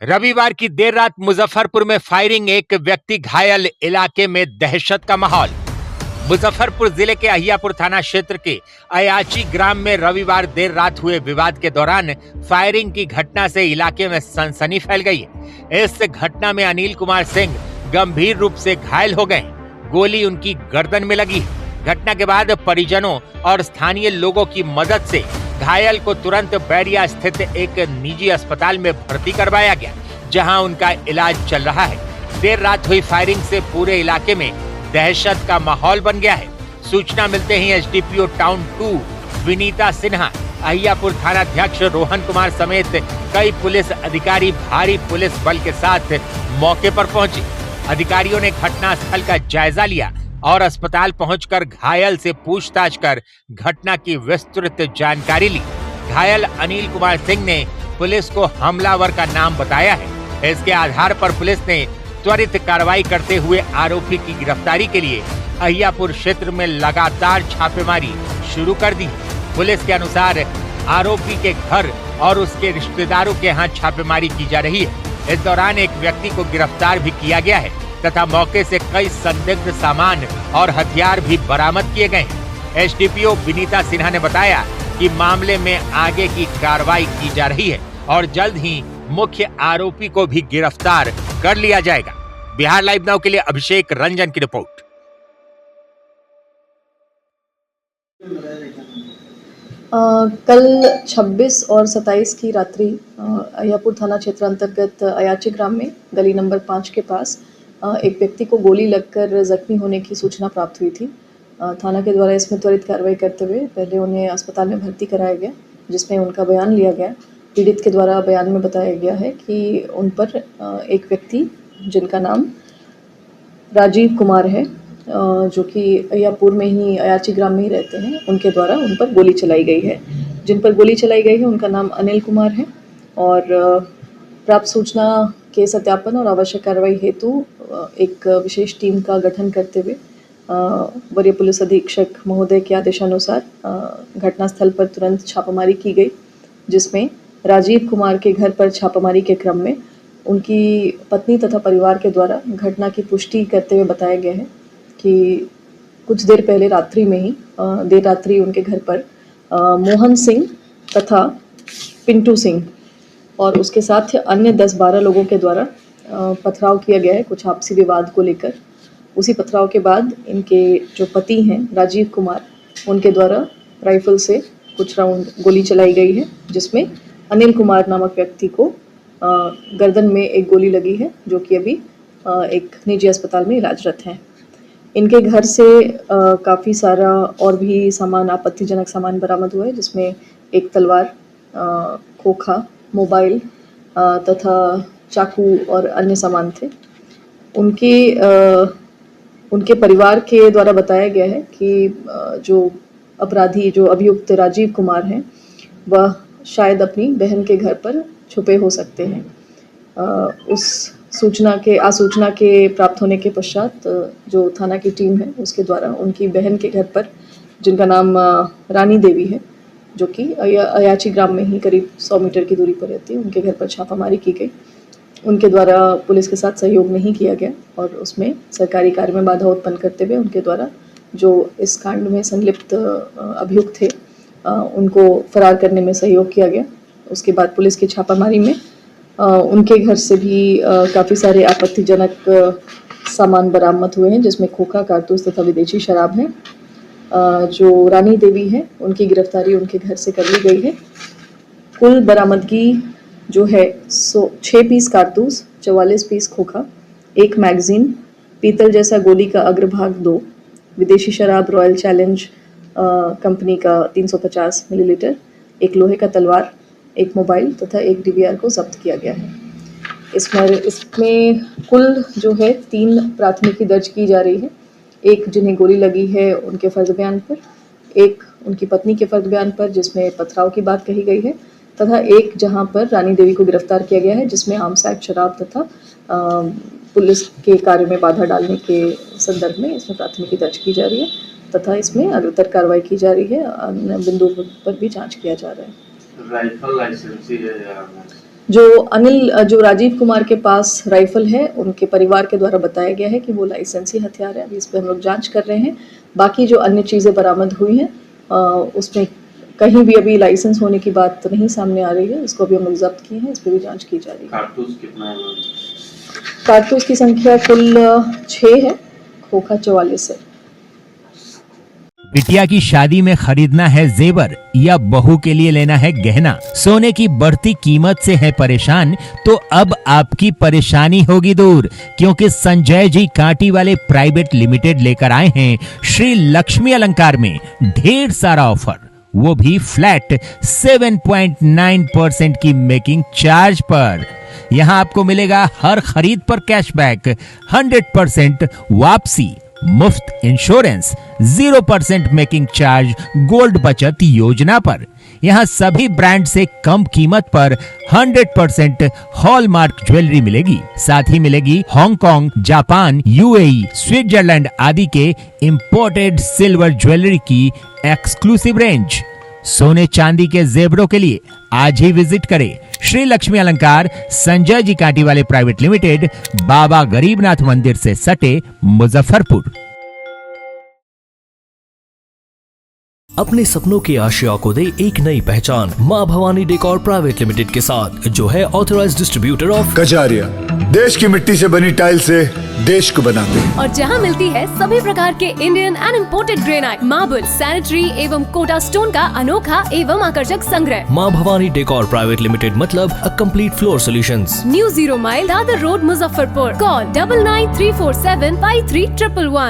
रविवार की देर रात मुजफ्फरपुर में फायरिंग, एक व्यक्ति घायल, इलाके में दहशत का माहौल। मुजफ्फरपुर जिले के अहियापुर थाना क्षेत्र के अयाची ग्राम में रविवार देर रात हुए विवाद के दौरान फायरिंग की घटना से इलाके में सनसनी फैल गई है। इस घटना में अनिल कुमार सिंह गंभीर रूप से घायल हो गए। गोली उनकी गर्दन में लगी। घटना के बाद परिजनों और स्थानीय लोगों की मदद से घायल को तुरंत बैरिया स्थित एक निजी अस्पताल में भर्ती करवाया गया, जहां उनका इलाज चल रहा है। देर रात हुई फायरिंग से पूरे इलाके में दहशत का माहौल बन गया है। सूचना मिलते ही एसडीपीओ टाउन 2 विनीता सिन्हा, अहियापुर थानाध्यक्ष रोहन कुमार समेत कई पुलिस अधिकारी भारी पुलिस बल के साथ मौके पर पहुंचे। अधिकारियों ने घटनास्थल का जायजा लिया और अस्पताल पहुंचकर घायल से पूछताछ कर घटना की विस्तृत जानकारी ली। घायल अनिल कुमार सिंह ने पुलिस को हमलावर का नाम बताया है। इसके आधार पर पुलिस ने त्वरित कार्रवाई करते हुए आरोपी की गिरफ्तारी के लिए अहियापुर क्षेत्र में लगातार छापेमारी शुरू कर दी। पुलिस के अनुसार आरोपी के घर और उसके रिश्तेदारों के यहाँ छापेमारी की जा रही है। इस दौरान एक व्यक्ति को गिरफ्तार भी किया गया है तथा मौके से कई संदिग्ध सामान और हथियार भी बरामद किए गए हैं। एसडीपीओ विनीता सिन्हा ने बताया कि मामले में आगे की कार्रवाई की जा रही है और जल्द ही मुख्य आरोपी को भी गिरफ्तार कर लिया जाएगा। बिहार लाइव नाउ के लिए अभिषेक रंजन की रिपोर्ट। कल 26 और 27 की रात्रि अहियापुर थाना क्षेत्र अंतर्गत अयाची ग्राम में गली नंबर 5 के पास एक व्यक्ति को गोली लगकर जख्मी होने की सूचना प्राप्त हुई थी। थाना के द्वारा इसमें त्वरित कार्रवाई करते हुए पहले उन्हें अस्पताल में भर्ती कराया गया, जिसमें उनका बयान लिया गया। पीड़ित के द्वारा बयान में बताया गया है कि उन पर एक व्यक्ति जिनका नाम राजीव कुमार है, जो कि अहियापुर में ही अयाची ग्राम में ही रहते हैं, उनके द्वारा उन पर गोली चलाई गई है। जिन पर गोली चलाई गई है उनका नाम अनिल कुमार है और प्राप्त सूचना के सत्यापन और आवश्यक कार्रवाई हेतु एक विशेष टीम का गठन करते हुए वरीय पुलिस अधीक्षक महोदय के आदेशानुसार घटनास्थल पर तुरंत छापामारी की गई, जिसमें राजीव कुमार के घर पर छापामारी के क्रम में उनकी पत्नी तथा परिवार के द्वारा घटना की पुष्टि करते हुए बताया गया है कि कुछ देर पहले रात्रि में ही देर रात्रि उनके घर पर मोहन सिंह तथा पिंटू सिंह और उसके साथ अन्य 10-12 लोगों के द्वारा पथराव किया गया है कुछ आपसी विवाद को लेकर। उसी पथराव के बाद इनके जो पति हैं राजीव कुमार, उनके द्वारा राइफल से कुछ राउंड गोली चलाई गई है, जिसमें अनिल कुमार नामक व्यक्ति को गर्दन में एक गोली लगी है, जो कि अभी एक निजी अस्पताल में इलाजरत हैं। इनके घर से काफ़ी सारा और भी सामान, आपत्तिजनक सामान बरामद हुआ है, जिसमें एक तलवार, खोखा, मोबाइल तथा चाकू और अन्य सामान थे। उनके परिवार के द्वारा बताया गया है कि जो अपराधी, जो अभियुक्त राजीव कुमार हैं, वह शायद अपनी बहन के घर पर छुपे हो सकते हैं। उस आसूचना के प्राप्त होने के पश्चात जो थाना की टीम है उसके द्वारा उनकी बहन के घर पर, जिनका नाम रानी देवी है, जो कि अयाची ग्राम में ही करीब 100 मीटर की दूरी पर रहती है, उनके घर पर छापामारी की गई। उनके द्वारा पुलिस के साथ सहयोग नहीं किया गया और उसमें सरकारी कार्य में बाधा उत्पन्न करते हुए उनके द्वारा जो इस कांड में संलिप्त अभियुक्त थे उनको फरार करने में सहयोग किया गया। उसके बाद पुलिस की छापामारी में उनके घर से भी काफ़ी सारे आपत्तिजनक सामान बरामद हुए हैं, जिसमें खोखा, कारतूस तथा विदेशी शराब है। जो रानी देवी है, उनकी गिरफ्तारी उनके घर से कर ली गई है। कुल बरामदगी जो है 6 पीस कारतूस, 44 पीस खोखा, 1 मैगजीन, पीतल जैसा गोली का अग्रभाग 2, विदेशी शराब रॉयल चैलेंज कंपनी का 350 मिलीलीटर, 1 लोहे का तलवार, 1 मोबाइल तथा 1 डीवीआर को जब्त किया गया है। इसमें कुल जो है 3 प्राथमिकी दर्ज की जा रही है। एक जिन्हें गोली लगी है उनके फर्द बयान पर, एक उनकी पत्नी के फर्द बयान पर जिसमें पथराव की बात कही गई है, तथा एक जहां पर रानी देवी को गिरफ्तार किया गया है, जिसमें आर्म्स एक्ट, शराब तथा पुलिस के कार्य में बाधा डालने के संदर्भ में इसमें प्राथमिकी दर्ज की जा रही है तथा इसमें अग्रतर कार्रवाई की जा रही है। अन्य बिंदुओं पर भी जांच किया जा रहा है। राइफल लाइसेंसी है या जो जो राजीव कुमार के पास राइफल है, उनके परिवार के द्वारा बताया गया है कि वो लाइसेंसी हथियार है। अभी इस पर हम लोग जांच कर रहे हैं। बाकी जो अन्य चीज़ें बरामद हुई हैं उसमें कहीं भी अभी लाइसेंस होने की बात नहीं सामने आ रही है। इसको अभी हम लोग जब्त किए हैं, इस पर भी जांच की जा रही है। कारतूस कितना है? कारतूस की संख्या कुल 6 है, खोखा 44 है। बिटिया की शादी में खरीदना है जेवर या बहू के लिए लेना है गहना, सोने की बढ़ती कीमत से है परेशान, तो अब आपकी परेशानी होगी दूर, क्योंकि संजय जी कांटी वाले प्राइवेट लिमिटेड लेकर आए हैं श्री लक्ष्मी अलंकार में ढेर सारा ऑफर, वो भी फ्लैट 7.9% की मेकिंग चार्ज पर। यहाँ आपको मिलेगा हर खरीद पर कैशबैक, 100% वापसी, मुफ्त इंश्योरेंस, 0% मेकिंग चार्ज गोल्ड बचत योजना पर। यहाँ सभी ब्रांड से कम कीमत पर 100% हॉलमार्क ज्वेलरी मिलेगी। साथ ही मिलेगी हांगकांग, जापान, यूएई, स्विट्जरलैंड आदि के इंपोर्टेड सिल्वर ज्वेलरी की एक्सक्लूसिव रेंज। सोने चांदी के जेवरों के लिए आज ही विजिट करें श्री लक्ष्मी अलंकार, संजय जी कांटी वाले प्राइवेट लिमिटेड, बाबा गरीबनाथ मंदिर से सटे, मुजफ्फरपुर। अपने सपनों की आशिया को दे एक नई पहचान माँ भवानी डेकोर प्राइवेट लिमिटेड के साथ, जो है ऑथराइज्ड डिस्ट्रीब्यूटर ऑफ कजारिया। देश की मिट्टी से बनी टाइल से देश को बनाते हैं, और जहां मिलती है सभी प्रकार के Indian and imported granite, marble, sanitary एवं कोटा स्टोन का अनोखा एवं आकर्षक संग्रह। माँ भवानी डेकोर प्राइवेट लिमिटेड मतलब a complete floor solutions. New 0 mile Dadar road, Muzaffarpur. Call 9934753111।